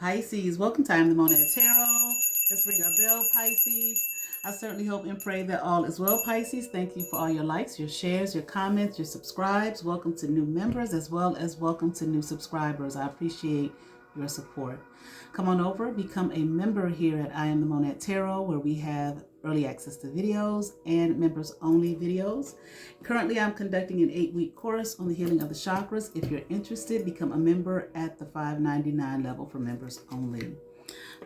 Pisces, welcome to I Am the Monad Tarot. Let's ring our bell, Pisces. I certainly hope and pray that all is well, Pisces. Thank you for all your likes, your shares, your comments, your subscribes. Welcome to new members as well as welcome to new subscribers. I appreciate your support. Come on over, become a member here at I Am the Monad Tarot, where we have early access to videos and members only videos. Currently, I'm conducting an 8-week course on the healing of the chakras. If you're interested, become a member at the $5.99 level for members only.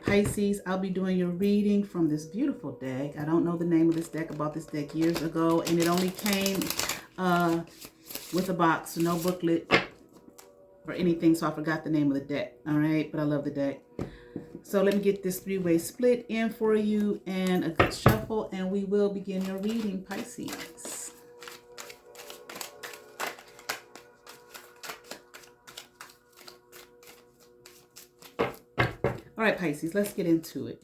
Pisces, I'll be doing your reading from this beautiful deck. I don't know the name of this deck. I bought this deck years ago, and it only came with a box, no booklet or anything, so I forgot the name of the deck. All right, but I love the deck. So let me get this three-way split in for you and a good shuffle, and we will begin your reading, Pisces. All right, Pisces, let's get into it.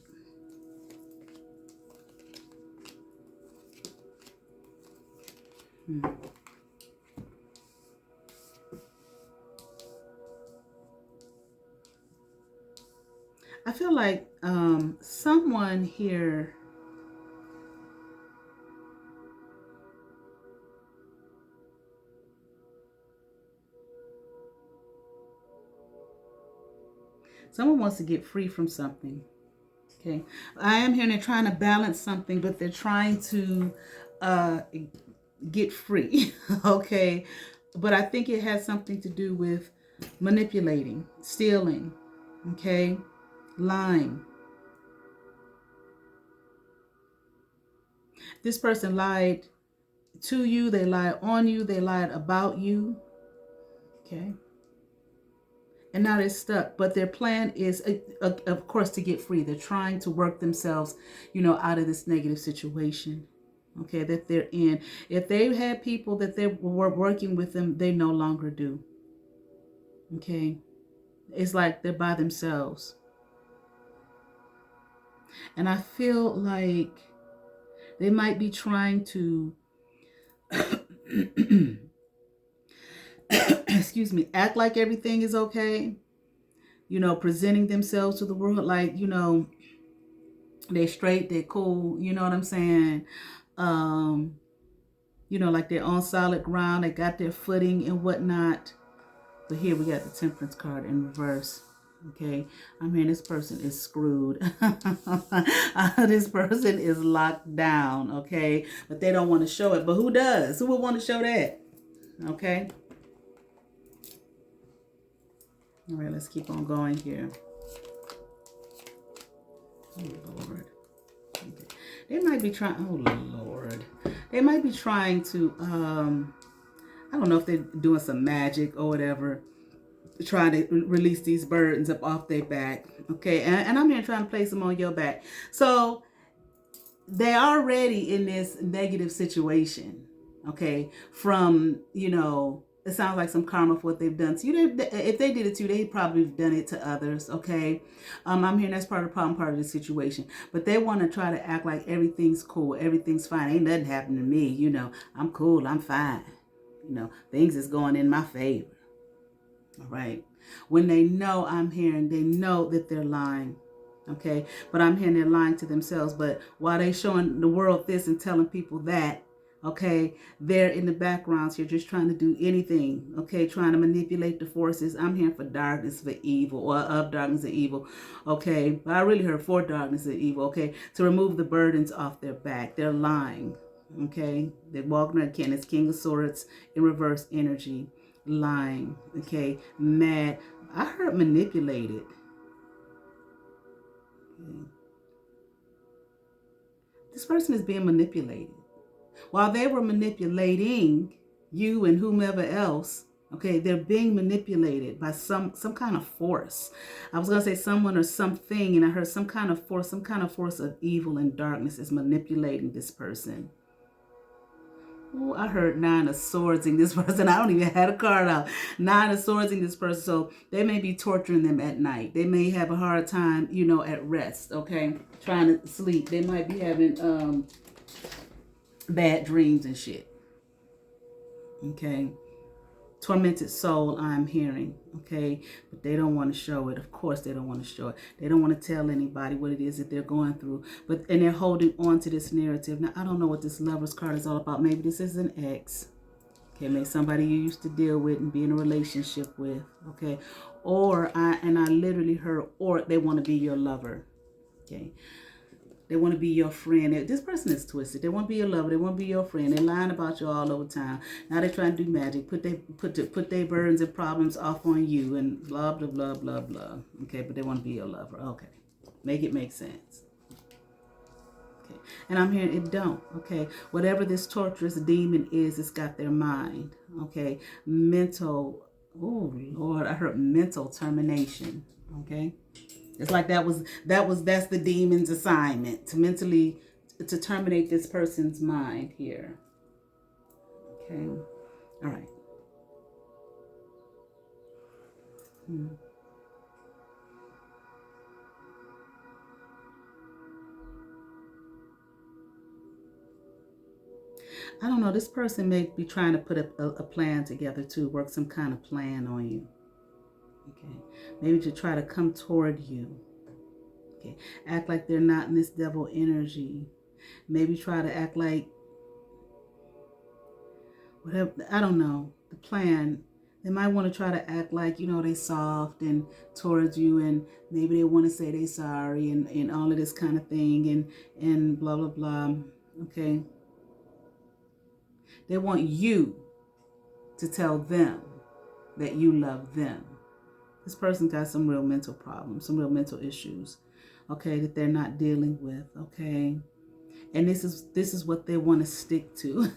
I feel like someone here wants to get free from something. Okay, I am here and they're trying to balance something, but they're trying to get free. Okay, but I think it has something to do with manipulating, stealing, okay, lying. This person lied to you, they lied on you, they lied about you, okay, and now they're stuck. But their plan is, of course, to get free. They're trying to work themselves, out of this negative situation, okay, that they're in. If they had people that they were working with them, they no longer do. Okay, it's like they're by themselves. And I feel like they might be trying to excuse me, act like everything is okay, presenting themselves to the world like, they're straight, they're cool, you know what I'm saying? Like they're on solid ground, they got their footing and whatnot. But here we got the Temperance card in reverse. Okay, I mean, this person is screwed. This person is locked down, okay? But they don't want to show it. But who does? Who would want to show that? Okay. All right, let's keep on going here. Oh, Lord. Okay. They might be trying, oh, Lord. They might be trying to, I don't know if they're doing some magic or whatever, trying to release these burdens up off their back. Okay, and I'm here trying to place them on your back. So they're already in this negative situation, okay, from, it sounds like some karma for what they've done to you. If they did it to you, they probably have done it to others, okay? I'm hearing that's part of the problem, part of the situation. But they want to try to act like everything's cool, everything's fine. Ain't nothing happened to me, I'm cool, I'm fine. Things is going in my favor. All right. When they know, I'm hearing, they know that they're lying. Okay. But I'm hearing they're lying to themselves. But while they showing the world this and telling people that, okay, they're in the backgrounds here just trying to do anything. Okay. Trying to manipulate the forces. I'm hearing for darkness, for evil, or of darkness and evil. Okay. But I really heard for darkness and evil. Okay. To remove the burdens off their back. They're lying. Okay. They're walking around, it's King of Swords in reverse energy. Lying, okay, mad. I heard manipulated. Okay. This person is being manipulated. While they were manipulating you and whomever else, okay, they're being manipulated by some kind of force. I was going to say someone or something, and I heard some kind of force of evil and darkness is manipulating this person. Oh, I heard 9 of Swords in this person. I don't even have a card out. 9 of Swords in this person. So they may be torturing them at night. They may have a hard time, at rest, okay? Trying to sleep. They might be having bad dreams and shit. Okay? Tormented soul, I'm hearing. okay? But they don't want to show it. Of course they don't want to show it. They don't want to tell anybody what it is that they're going through. And they're holding on to this narrative. Now, I don't know what this Lover's card is all about. Maybe this is an ex. Okay, maybe somebody you used to deal with and be in a relationship with, okay? I literally heard, or they want to be your lover, okay? They want to be your friend. This person is twisted. They want to be your lover. They want to be your friend. They're lying about you all over time. Now they're trying to do magic. Put their burdens and problems off on you and blah, blah, blah, blah, blah. Okay, but they want to be your lover. Okay, make it make sense. Okay, and I'm hearing it don't. Okay, whatever this torturous demon is, it's got their mind. Okay, mental. Oh Lord, I heard mental termination. Okay. It's like that's the demon's assignment, to terminate this person's mind here. Okay. All right. I don't know. This person may be trying to put a plan together to work some kind of plan on you. Okay. Maybe to try to come toward you. Okay. Act like they're not in this devil energy. Maybe try to act like whatever. I don't know. The plan. They might want to try to act like, they soft and towards you, and maybe they want to say they sorry and all of this kind of thing and blah, blah, blah. Okay. They want you to tell them that you love them. This person got some real mental problems, some real mental issues, okay, that they're not dealing with, okay? And this is what they want to stick to.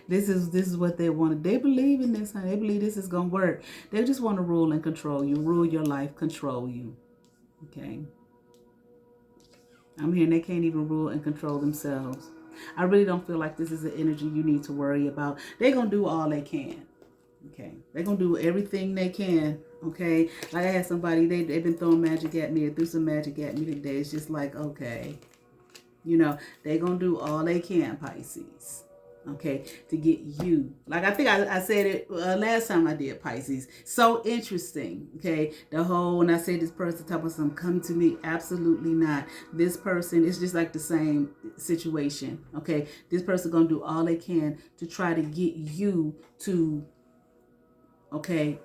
This is what they want. They believe in this, honey. They believe this is going to work. They just want to rule and control you, rule your life, control you, okay? I'm hearing they can't even rule and control themselves. I really don't feel like this is an energy you need to worry about. They're going to do all they can. Okay. They're going to do everything they can. Okay. Like I had somebody, they've been throwing magic at me or threw some magic at me today. It's just like, okay. They're going to do all they can, Pisces. Okay. To get you. Like I think I said it last time I did Pisces. So interesting. Okay. When I say this person talking about something, come to me. Absolutely not. This person, it's just like the same situation. Okay. This person going to do all they can to try to get you to, okay,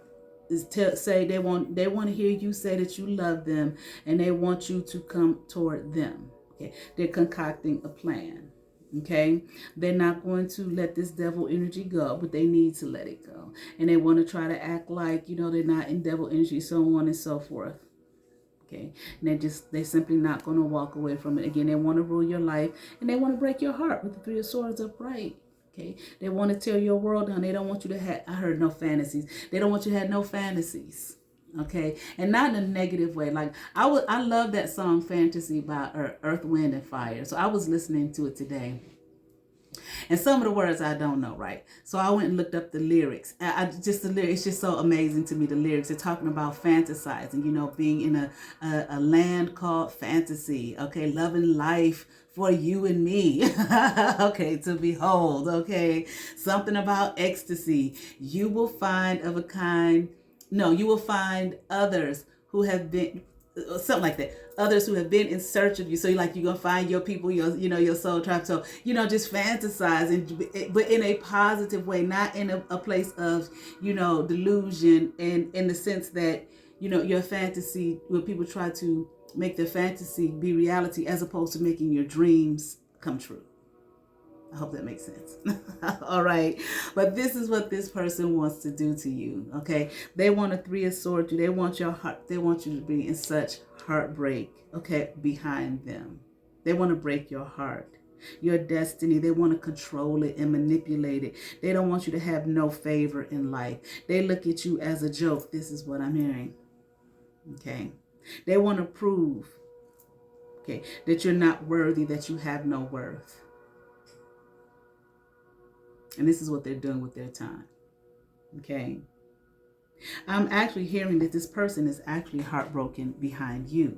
say they want to hear you say that you love them, and they want you to come toward them. Okay, they're concocting a plan. Okay, they're not going to let this devil energy go, but they need to let it go, and they want to try to act like they're not in devil energy, so on and so forth. Okay, and they're simply not going to walk away from it. Again, they want to rule your life, and they want to break your heart with the Three of Swords upright. Okay, they want to tear your world down. They don't want you to have, I heard no fantasies. They don't want you to have no fantasies. Okay, and not in a negative way. Like I love that song Fantasy by Earth, Wind, and Fire. So I was listening to it today. And some of the words I don't know, right? So I went and looked up the lyrics. The lyrics, it's just so amazing to me, the lyrics. They're talking about fantasizing, being in a land called fantasy, okay? Loving life for you and me, okay, to behold, okay? Something about ecstasy. You will find others who have been, something like that. Others who have been in search of you. So you're going to find your people, your soul tribe. So, just fantasize, but in a positive way, not in a place of, delusion, and in the sense that, your fantasy, where people try to make their fantasy be reality as opposed to making your dreams come true. I hope that makes sense. All right. But this is what this person wants to do to you. Okay. They want a Three of Swords. They want your heart. They want you to be in such heartbreak. Okay. Behind them. They want to break your heart, your destiny. They want to control it and manipulate it. They don't want you to have no favor in life. They look at you as a joke. This is what I'm hearing. Okay. They want to prove, okay, that you're not worthy, that you have no worth. And this is what they're doing with their time. Okay. I'm actually hearing that this person is actually heartbroken behind you.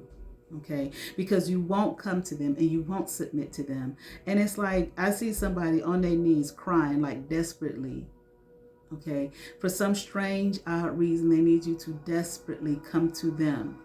Okay. Because you won't come to them and you won't submit to them. And it's like, I see somebody on their knees crying, like desperately. Okay, for some strange, odd reason, they need you to desperately come to them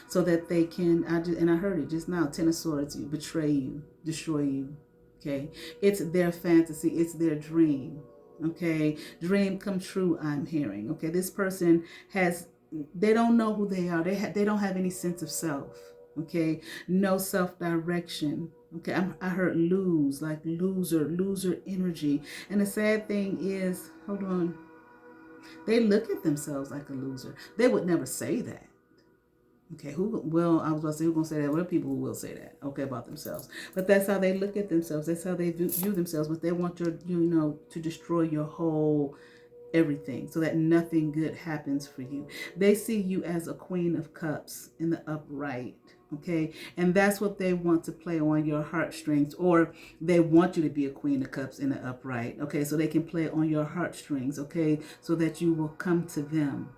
so that they can. I heard it just now. Ten of Swords, you betray you, destroy you. Okay, it's their fantasy, it's their dream. Okay, dream come true. I'm hearing. Okay, this person has. They don't know who they are. They don't have any sense of self. Okay, no self direction. Okay, I heard lose, like loser energy. And the sad thing is, hold on, they look at themselves like a loser. They would never say that. Okay, who? Well, I was about to say who's gonna say that. Well, people who will say that, okay, about themselves. But that's how they look at themselves. That's how they view themselves. But they want to destroy your whole everything so that nothing good happens for you. They see you as a Queen of Cups in the upright. Okay, and that's what they want to play on your heartstrings, or they want you to be a Queen of Cups in the upright. Okay, so they can play on your heartstrings. Okay, so that you will come to them.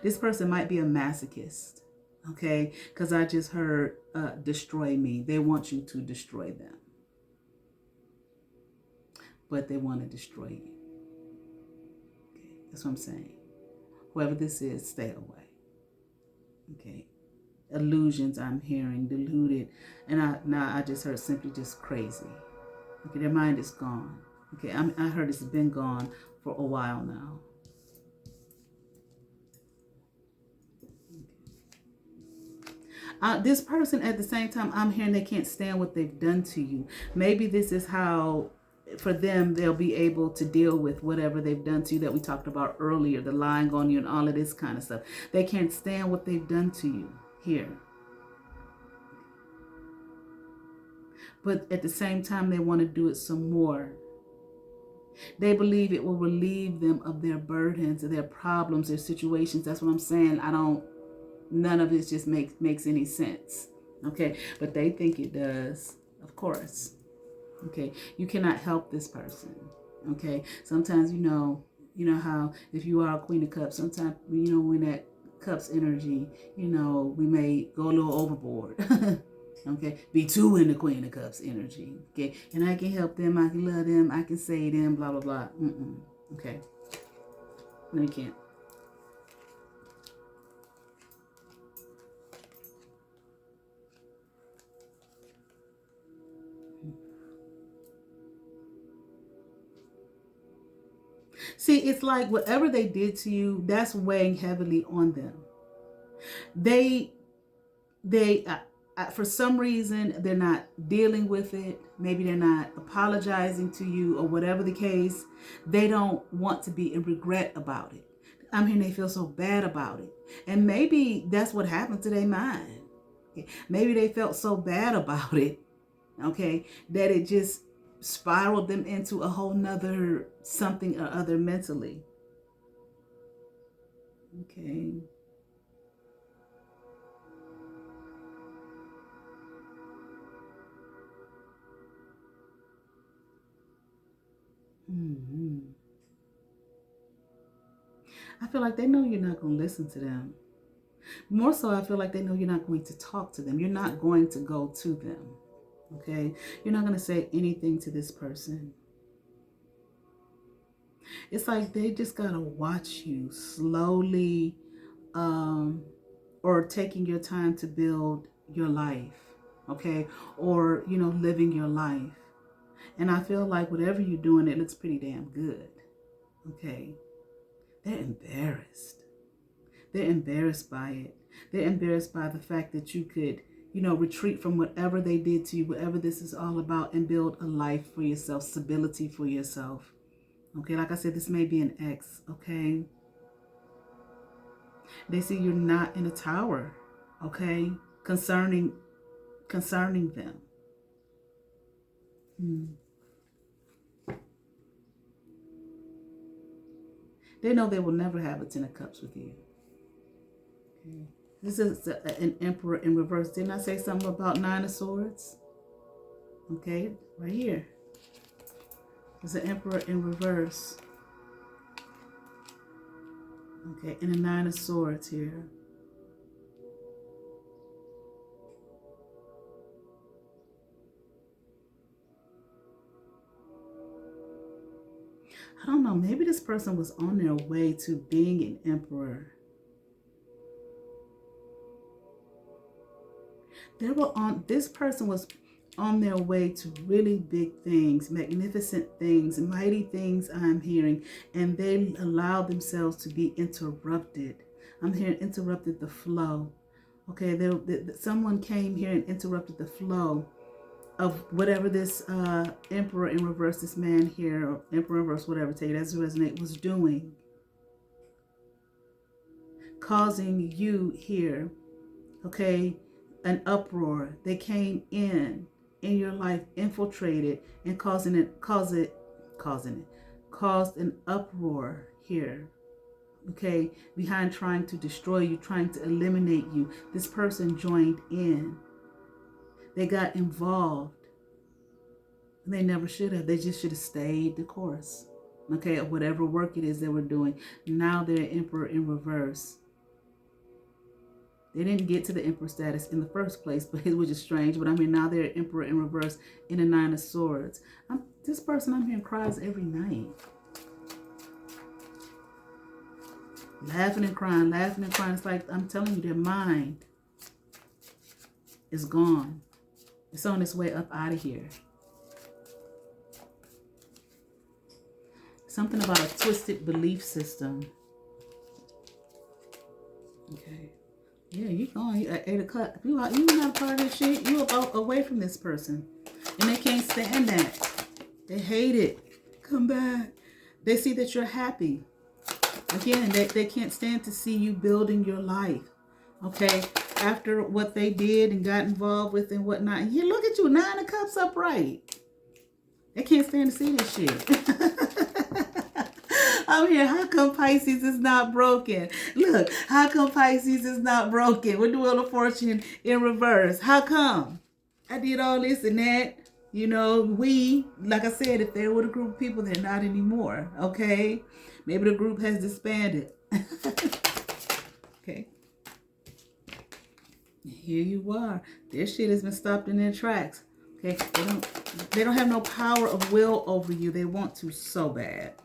This person might be a masochist. Okay, because I just heard destroy me. They want you to destroy them, but they want to destroy you. Okay, that's what I'm saying. Whoever this is, stay away. Okay. Illusions I'm hearing, deluded. And I just heard simply just crazy. Okay, their mind is gone. Okay, I heard it's been gone for a while now. This person at the same time, I'm hearing they can't stand what they've done to you. Maybe this is how, for them, they'll be able to deal with whatever they've done to you that we talked about earlier, the lying on you and all of this kind of stuff. They can't stand what they've done to you here. But at the same time, they want to do it some more. They believe it will relieve them of their burdens, of their problems, their situations. That's what I'm saying. None of it just makes any sense. Okay, but they think it does, of course. Okay, you cannot help this person. Okay, sometimes you know how if you are a Queen of Cups, sometimes when that Cups energy, we may go a little overboard. Okay, be too in the Queen of Cups energy. Okay, and I can help them, I can love them, I can save them, blah blah blah. Okay, no, you can't. See, it's like whatever they did to you, that's weighing heavily on them. They for some reason, they're not dealing with it. Maybe they're not apologizing to you or whatever the case. They don't want to be in regret about it. I mean, they feel so bad about it. And maybe that's what happened to their mind. Okay? Maybe they felt so bad about it, okay, that it just spiraled them into a whole nother something or other mentally. Okay. Mm-hmm. I feel like they know you're not going to listen to them. More so, I feel like they know you're not going to talk to them. You're not going to go to them. Okay? You're not going to say anything to this person. It's like they just got to watch you slowly or taking your time to build your life. Okay? Or, living your life. And I feel like whatever you're doing, it looks pretty damn good. Okay? They're embarrassed. They're embarrassed by it. They're embarrassed by the fact that you could, retreat from whatever they did to you, whatever this is all about, and build a life for yourself, stability for yourself. Okay, like I said, this may be an ex, okay? They see you're not in a tower, okay? Concerning them. They know they will never have a Ten of Cups with you. Okay. This is an Emperor in reverse. Didn't I say something about Nine of Swords? Okay, right here. There's an Emperor in reverse. Okay, and a Nine of Swords here. I don't know, maybe this person was on their way to being an emperor. This person was on their way to really big things, magnificent things, mighty things I'm hearing, and they allowed themselves to be interrupted. I'm hearing interrupted the flow. Okay, someone came here and interrupted the flow of whatever this emperor in reverse, this man here, or emperor in reverse, whatever, take it as it resonate, was doing, causing you here, okay, an uproar. They came in your life, infiltrated, and caused an uproar here. Okay, behind trying to destroy you, trying to eliminate you. This person joined in. They got involved. And they never should have. They just should have stayed the course. Okay, whatever work it is they were doing. Now they're emperor in reverse. They didn't get to the emperor status in the first place, but which is strange. But I mean, now they're emperor in reverse in the 9 of Swords. This person I'm hearing cries every night. Laughing and crying, laughing and crying. It's like, I'm telling you, their mind is gone. It's on its way up out of here. Something about a twisted belief system. Okay. Yeah, you going at 8 o'clock. You're not a part of this shit. You're away from this person. And they can't stand that. They hate it. Come back. They see that you're happy. Again, they can't stand to see you building your life. Okay? After what they did and got involved with and whatnot. And you look at you, 9 of Cups upright. They can't stand to see this shit. I'm here. How come Pisces is not broken? Look, how come Pisces is not broken? With the Wheel of Fortune in reverse. How come? I did all this and that. You know, like I said, if there were a group of people, they're not anymore. Okay? Maybe the group has disbanded. Okay. Here you are. This shit has been stopped in their tracks. Okay? They don't have no power of will over you. They want to so bad.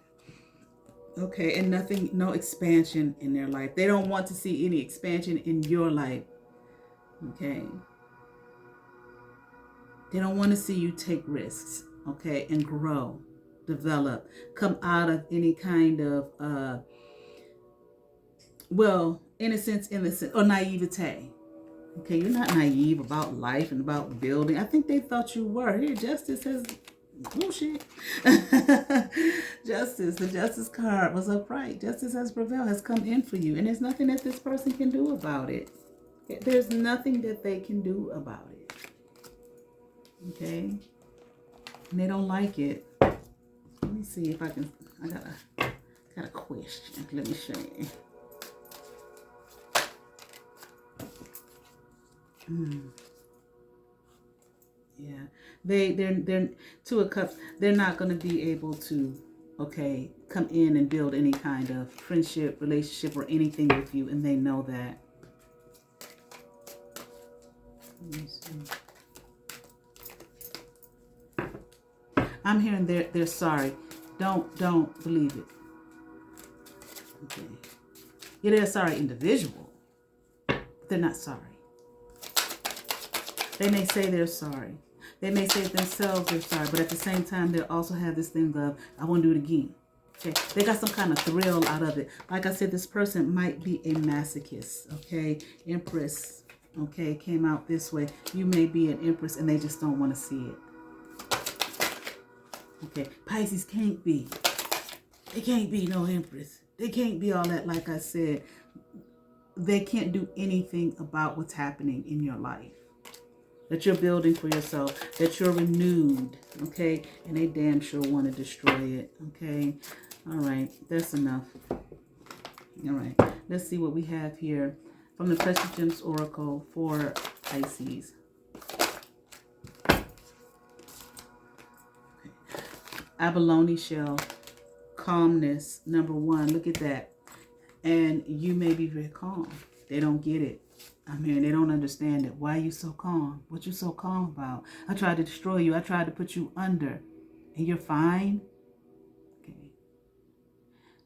Okay, and no expansion in their life. They don't want to see any expansion in your life. Okay. They don't want to see you take risks, okay, and grow, develop, come out of any kind of, innocence, or naivete. Okay, you're not naive about life and about building. I think they thought you were. Here, Justice has... bullshit. Justice, the Justice card was upright. Justice has prevailed, has come in for you. And there's nothing that this person can do about it. There's nothing that they can do about it. Okay? And they don't like it. Let me see if I can... I got a question. Let me show you. Yeah, they're 2 of Cups. They're not going to be able to, okay, come in and build any kind of friendship, relationship, or anything with you, and they know that. Let me see. I'm hearing they're sorry. Don't believe it. Okay. Yeah, they're a sorry individual, but they're not sorry. They may say they're sorry. They may say themselves they're sorry, but at the same time, they'll also have this thing of, I want to do it again. Okay, they got some kind of thrill out of it. Like I said, this person might be a masochist. Okay, Empress. Okay, came out this way. You may be an Empress, and they just don't want to see it. Okay, Pisces can't be. They can't be no Empress. They can't be all that. Like I said, they can't do anything about what's happening in your life. That you're building for yourself, that you're renewed, okay? And they damn sure want to destroy it, okay? All right, that's enough. All right, let's see what we have here from the Precious Gems Oracle for Pisces. Okay. Abalone shell, calmness, number 1. Look at that. And you may be very calm. They don't get it. I'm hearing they don't understand it. Why are you so calm? What you so calm about? I tried to destroy you. I tried to put you under. And you're fine? Okay.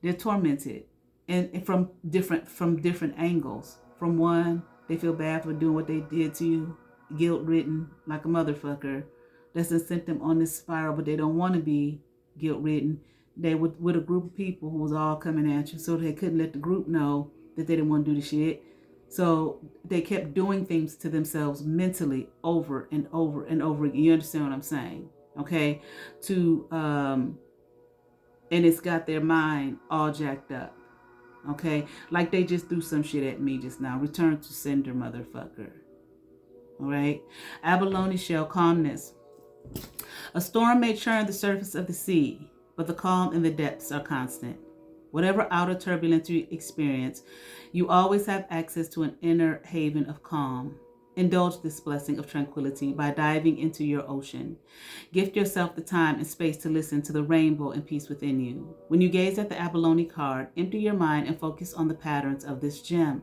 They're tormented, and from different angles. From one, they feel bad for doing what they did to you, guilt-ridden like a motherfucker. That's sent them on this spiral, but they don't want to be guilt-ridden. They were with a group of people who was all coming at you, so they couldn't let the group know that they didn't want to do the shit. So they kept doing things to themselves mentally over and over and over again. You understand what I'm saying? Okay? And it's got their mind all jacked up. Okay? Like they just threw some shit at me just now. Return to sender, motherfucker. All right? Abalone shell, calmness. A storm may churn the surface of the sea, but the calm in the depths are constant. Whatever outer turbulence you experience, you always have access to an inner haven of calm. Indulge this blessing of tranquility by diving into your ocean. Gift yourself the time and space to listen to the rainbow and peace within you. When you gaze at the abalone card, empty your mind and focus on the patterns of this gem.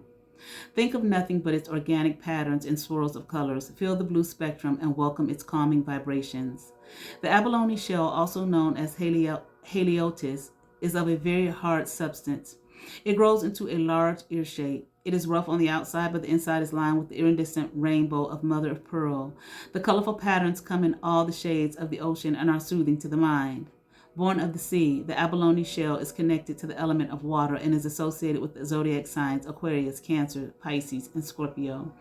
Think of nothing but its organic patterns and swirls of colors. Feel the blue spectrum and welcome its calming vibrations. The abalone shell, also known as haliotis, is of a very hard substance. It grows into a large ear shape. It is rough on the outside, but the inside is lined with the iridescent rainbow of mother of pearl. The colorful patterns come in all the shades of the ocean and are soothing to the mind. Born of the sea, the abalone shell is connected to the element of water and is associated with the zodiac signs Aquarius, Cancer, Pisces, and Scorpio.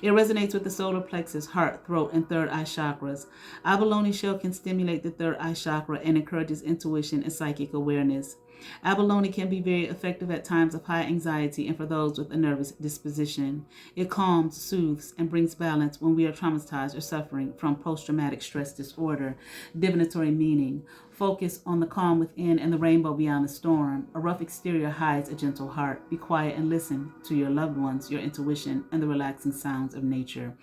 It resonates with the solar plexus, heart, throat, and third eye chakras. Abalone shell can stimulate the third eye chakra and encourages intuition and psychic awareness. Abalone can be very effective at times of high anxiety and for those with a nervous disposition. It calms, soothes, and brings balance when we are traumatized or suffering from post-traumatic stress disorder. Divinatory meaning. Focus on the calm within and the rainbow beyond the storm. A rough exterior hides a gentle heart. Be quiet and listen to your loved ones, your intuition, and the relaxing sounds of nature.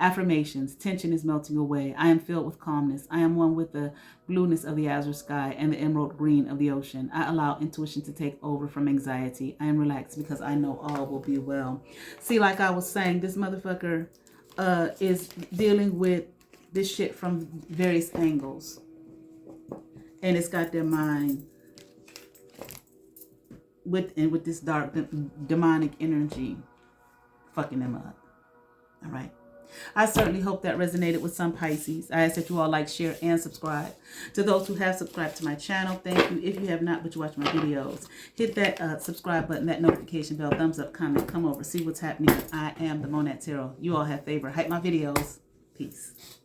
Affirmations. Tension is melting away. I am filled with calmness. I am one with the blueness of the azure sky and the emerald green of the ocean. I allow intuition to take over from anxiety. I am relaxed because I know all will be well. See, like I was saying, this motherfucker is dealing with this shit from various angles. And it's got their mind with this dark demonic energy fucking them up. All right. I certainly hope that resonated with some Pisces. I ask that you all like, share, and subscribe. To those who have subscribed to my channel, thank you. If you have not, but you watch my videos, hit that subscribe button, that notification bell, thumbs up, comment, come over, see what's happening. I am the Monat Tarot. You all have favor. Hype my videos. Peace.